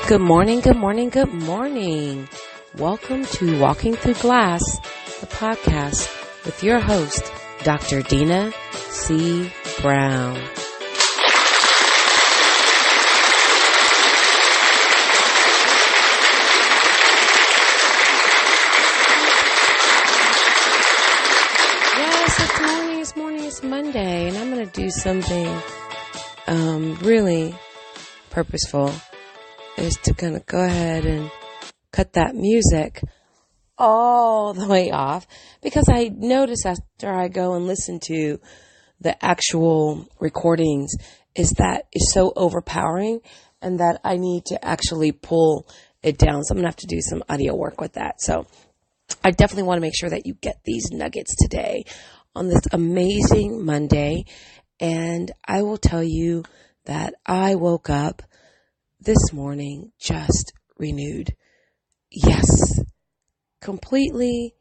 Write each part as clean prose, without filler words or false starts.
Good morning, good morning, good morning. Welcome to Walking Through Glass, the podcast with your host, Dr. Dina C. Brown. Yes, it's morning, it's Monday, and I'm going to do something really purposeful. Is to kind of go ahead and cut that music all the way off, because I notice after I go and listen to the actual recordings is that it's so overpowering and that I need to actually pull it down. So I'm going to have to do some audio work with that. So I definitely want to make sure that you get these nuggets today on this amazing Monday. And I will tell you that I woke up this morning just renewed. Yes, completely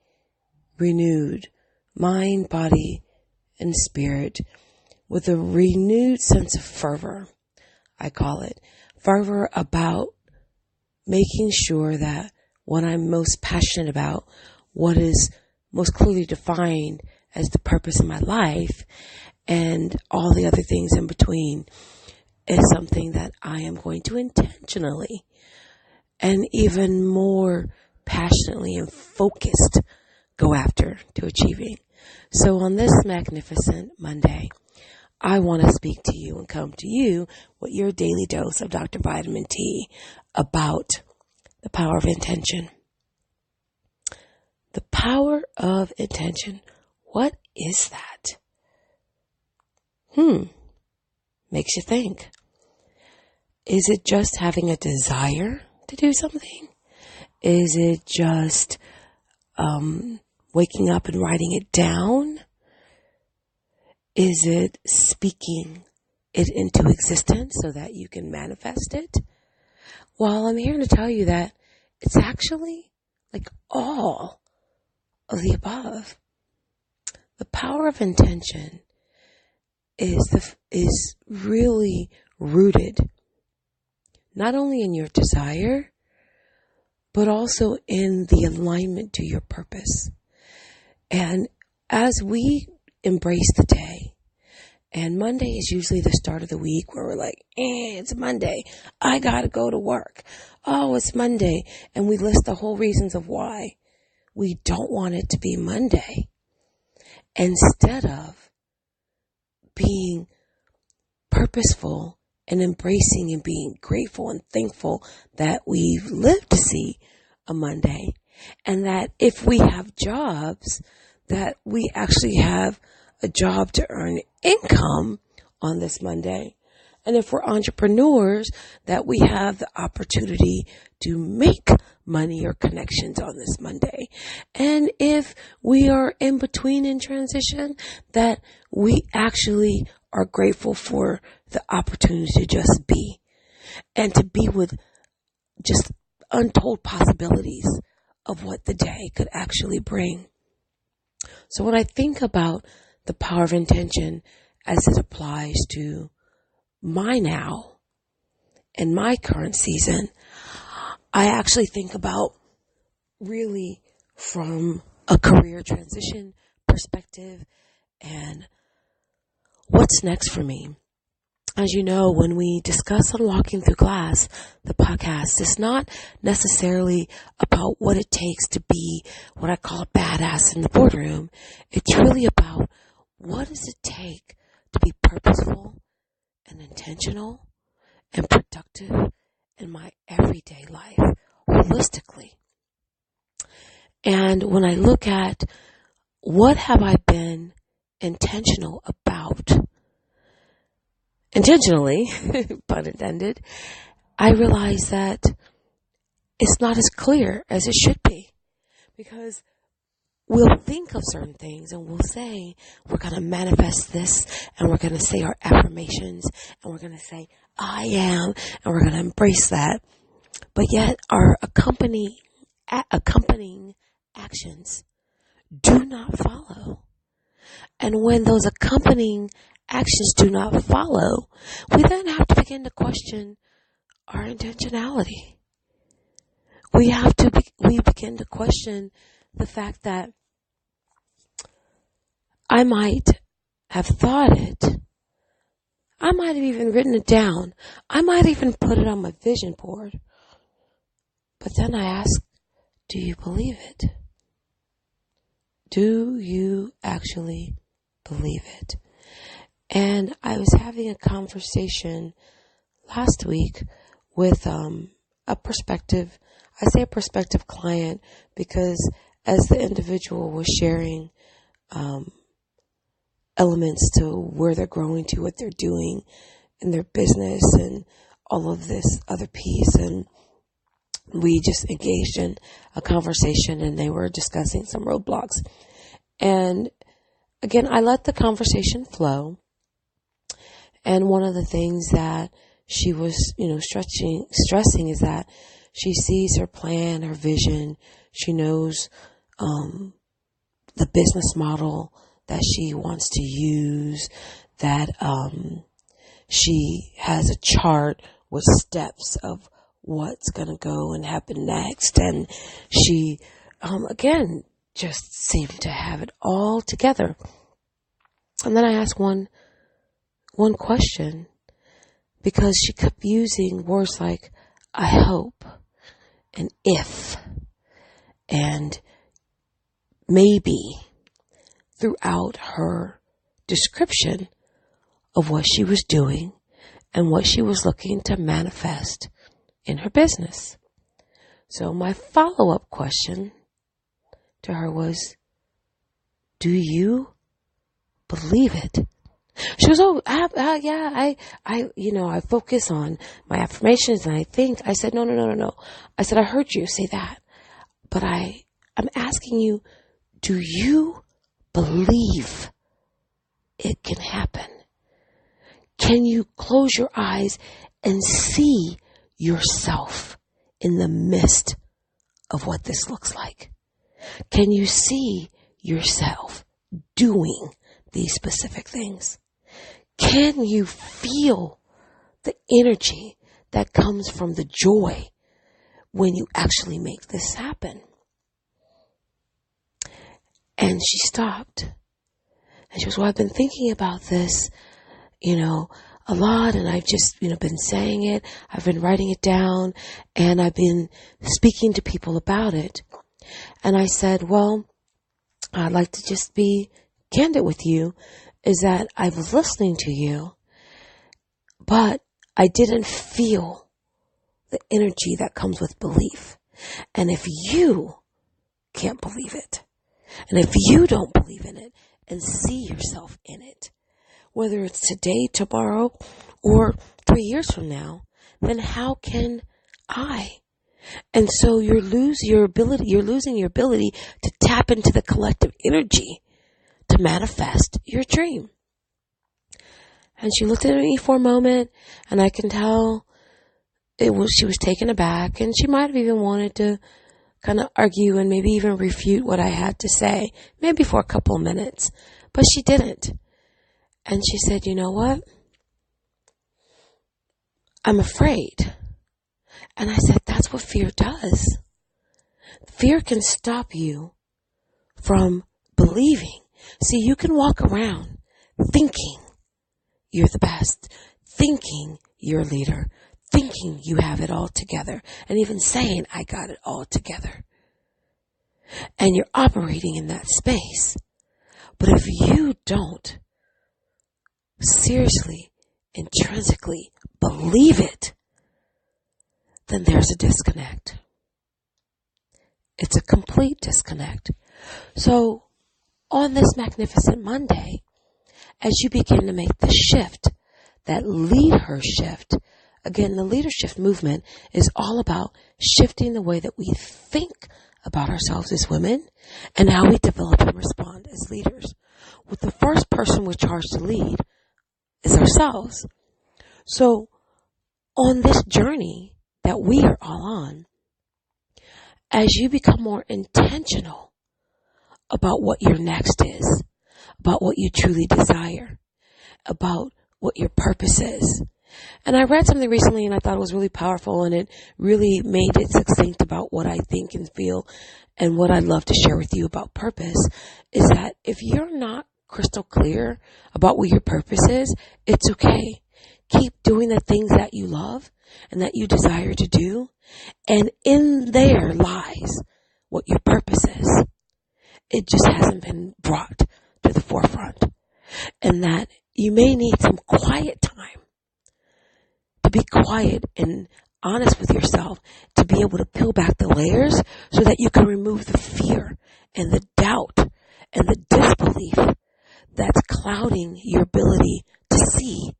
renewed. Mind, body, and spirit with a renewed sense of fervor. I call it fervor about making sure that what I'm most passionate about, what is most clearly defined as the purpose of my life, and all the other things in between, is something that I am going to intentionally and even more passionately and focused go after to achieving. So on this magnificent Monday, I want to speak to you and come to you with your daily dose of Dr. Vitamin T about the power of intention. The power of intention. What is that? Makes you think. Is it just having a desire to do something? Is it just waking up and writing it down? Is it speaking it into existence so that you can manifest it? Well, I'm here to tell you that it's actually like all of the above. The power of intention is really rooted not only in your desire, but also in the alignment to your purpose. And as we embrace the day, and Monday is usually the start of the week where we're like, it's Monday, I gotta go to work. Oh, it's Monday. And we list the whole reasons of why we don't want it to be Monday. Instead of being purposeful and embracing and being grateful and thankful that we've lived to see a Monday, and that if we have jobs, that we actually have a job to earn income on this Monday. And if we're entrepreneurs, that we have the opportunity to make money or connections on this Monday. And if we are in between in transition, that we actually are grateful for the opportunity to just be, and to be with just untold possibilities of what the day could actually bring. So when I think about the power of intention as it applies to my now and my current season, I actually think about really from a career transition perspective and what's next for me. As you know, when we discuss on Walking Through Glass, the podcast is not necessarily about what it takes to be what I call a badass in the boardroom. It's really about what does it take to be purposeful and intentional and productive in my everyday life, holistically. And when I look at what have I been intentional about, intentionally, pun intended, I realize that it's not as clear as it should be, because we'll think of certain things and we'll say we're going to manifest this, and we're going to say our affirmations, and we're going to say I am, and we're going to embrace that. But yet our accompanying actions do not follow. And when those accompanying actions do not follow, we then have to begin to question our intentionality. We begin to question the fact that I might have thought it. I might have even written it down. I might even put it on my vision board. But then I ask, do you believe it? Do you actually believe it? And I was having a conversation last week with a prospective client, because as the individual was sharing elements to where they're growing to, what they're doing in their business and all of this other piece, and we just engaged in a conversation and they were discussing some roadblocks. And again, I let the conversation flow. And one of the things that she was, stressing is that she sees her plan, her vision. She knows the business model that she wants to use, that she has a chart with steps of what's going to go and happen next. And she, again, just seemed to have it all together. And then I asked one question, because she kept using words like, I hope, and if, and maybe, throughout her description of what she was doing and what she was looking to manifest in her business. So my follow-up question to her was, do you believe it? She was, I focus on my affirmations and I think. I said, no. I said, I heard you say that, but I'm asking you, do you believe it can happen? Can you close your eyes and see yourself in the midst of what this looks like? Can you see yourself doing these specific things? Can you feel the energy that comes from the joy when you actually make this happen? And she stopped. And she goes, well, I've been thinking about this, a lot, and I've just, been saying it. I've been writing it down, and I've been speaking to people about it. And I said, well, I'd like to just be candid with you, is that I was listening to you, but I didn't feel the energy that comes with belief. And if you can't believe it, and if you don't believe in it and see yourself in it, whether it's today, tomorrow, or 3 years from now, then how can I? And so you're losing your ability to tap into the collective energy to manifest your dream. And she looked at me for a moment, and I can tell she was taken aback, and she might have even wanted to kind of argue and maybe even refute what I had to say, maybe for a couple of minutes, but she didn't. And she said, you know what? I'm afraid. And I said, that's what fear does. Fear can stop you from believing. See, you can walk around thinking you're the best, thinking you're a leader, thinking you have it all together, and even saying, I got it all together. And you're operating in that space. But if you don't seriously, intrinsically believe it, then there's a disconnect. It's a complete disconnect. So on this magnificent Monday, as you begin to make the shift, that leader shift, again, the leadership movement is all about shifting the way that we think about ourselves as women and how we develop and respond as leaders. With the first person we're charged to lead is ourselves. So on this journey that we are all on, as you become more intentional about what your next is, about what you truly desire, about what your purpose is, And I read something recently and I thought it was really powerful, and it really made it succinct about what I think and feel and what I'd love to share with you about purpose is that if you're not crystal clear about what your purpose is, it's okay. Keep doing the things that you love and that you desire to do. And in there lies what your purpose is. It just hasn't been brought to the forefront. And that you may need some quiet time to be quiet and honest with yourself, to be able to peel back the layers so that you can remove the fear and the doubt and the disbelief that's clouding your ability to see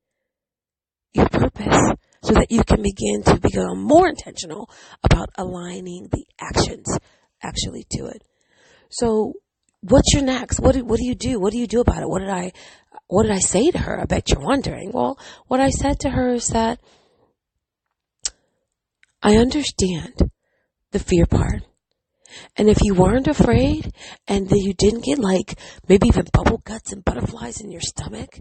your purpose, so that you can begin to become more intentional about aligning the actions actually to it. So what's your next? What do you do? What do you do about it? What did I say to her? I bet you're wondering. Well, what I said to her is that I understand the fear part. And if you weren't afraid and that you didn't get like maybe even bubble guts and butterflies in your stomach,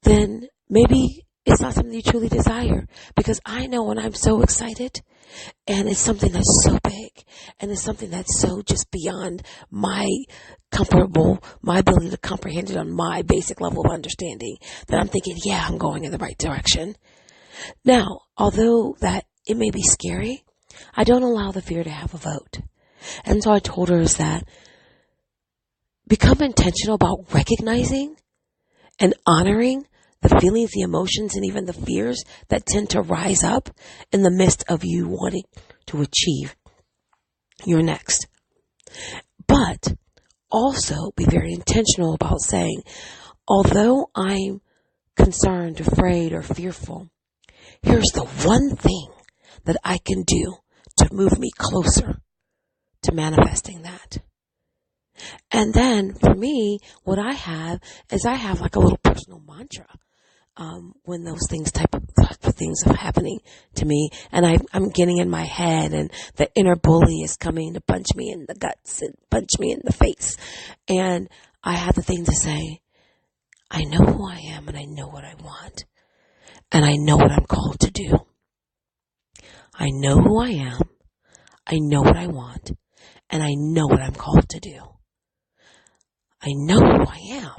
then maybe it's not something you truly desire. Because I know when I'm so excited and it's something that's so big and it's something that's so just beyond my ability to comprehend it on my basic level of understanding, that I'm thinking, yeah, I'm going in the right direction. Now, although that it may be scary, I don't allow the fear to have a vote. And so I told her is that become intentional about recognizing and honoring the feelings, the emotions, and even the fears that tend to rise up in the midst of you wanting to achieve your next. But also be very intentional about saying, although I'm concerned, afraid, or fearful, here's the one thing that I can do to move me closer to manifesting that. And then for me, what I have is I have like a little personal mantra. When those type of things are happening to me, and I'm getting in my head, and the inner bully is coming to punch me in the guts and punch me in the face, and I have the thing to say, I know who I am, and I know what I want, and I know what I'm called to do. I know who I am, I know what I want, and I know what I'm called to do. I know who I am,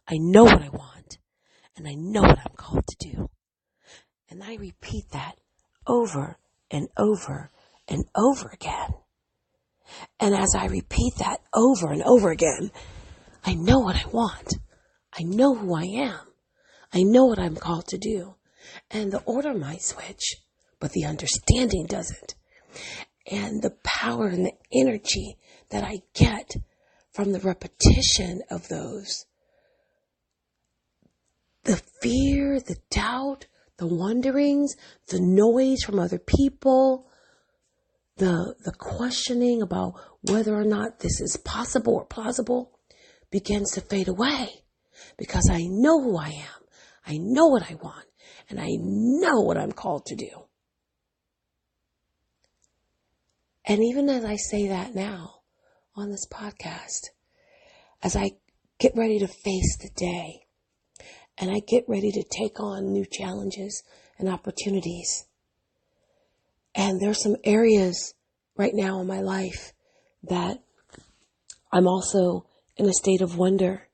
I know what I want, and I know what I'm called to do. And I repeat that over and over and over again. And as I repeat that over and over again, I know what I want. I know who I am. I know what I'm called to do. And the order might switch, but the understanding doesn't. And the power and the energy that I get from the repetition of those, the fear, the doubt, the wonderings, the noise from other people, the questioning about whether or not this is possible or plausible begins to fade away, because I know who I am, I know what I want, and I know what I'm called to do. And even as I say that now on this podcast, as I get ready to face the day, and I get ready to take on new challenges and opportunities. And there's some areas right now in my life that I'm also in a state of wonder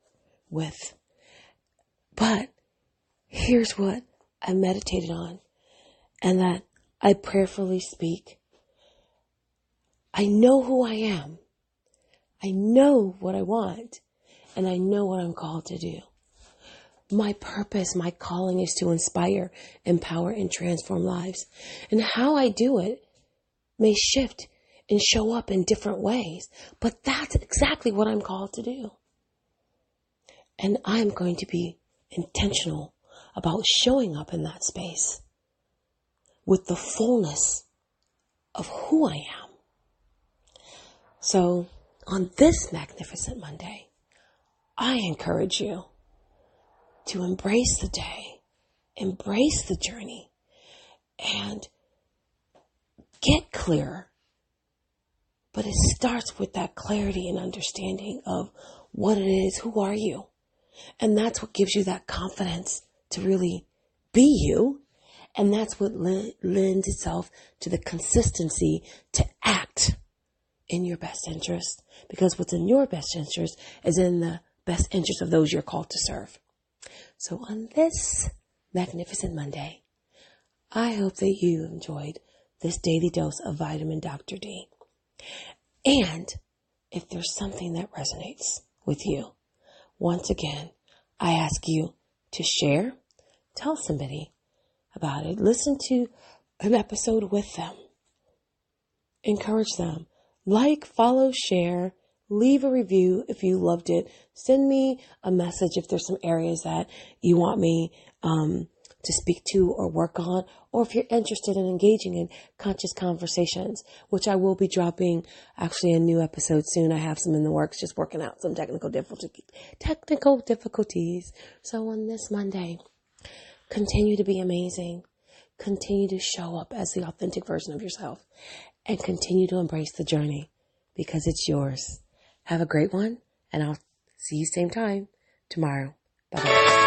with. But here's what I meditated on, and that I prayerfully speak. I know who I am. I know what I want, and I know what I'm called to do. My purpose, my calling is to inspire, empower, and transform lives. And how I do it may shift and show up in different ways, but that's exactly what I'm called to do. And I'm going to be intentional about showing up in that space with the fullness of who I am. So on this magnificent Monday, I encourage you to embrace the day, embrace the journey, and get clear. But it starts with that clarity and understanding of what it is, who are you? And that's what gives you that confidence to really be you. And that's what lends itself to the consistency to act in your best interest. Because what's in your best interest is in the best interest of those you're called to serve. So on this magnificent Monday, I hope that you enjoyed this daily dose of vitamin Dr. D. And if there's something that resonates with you, once again, I ask you to share, tell somebody about it, listen to an episode with them, encourage them, like, follow, share, leave a review if you loved it, send me a message if there's some areas that you want me to speak to or work on, or if you're interested in engaging in conscious conversations, which I will be dropping actually a new episode soon. I have some in the works, just working out some technical difficulties. So on this Monday, continue to be amazing. Continue to show up as the authentic version of yourself and continue to embrace the journey because it's yours. Have a great one, and I'll see you same time tomorrow. Bye-bye.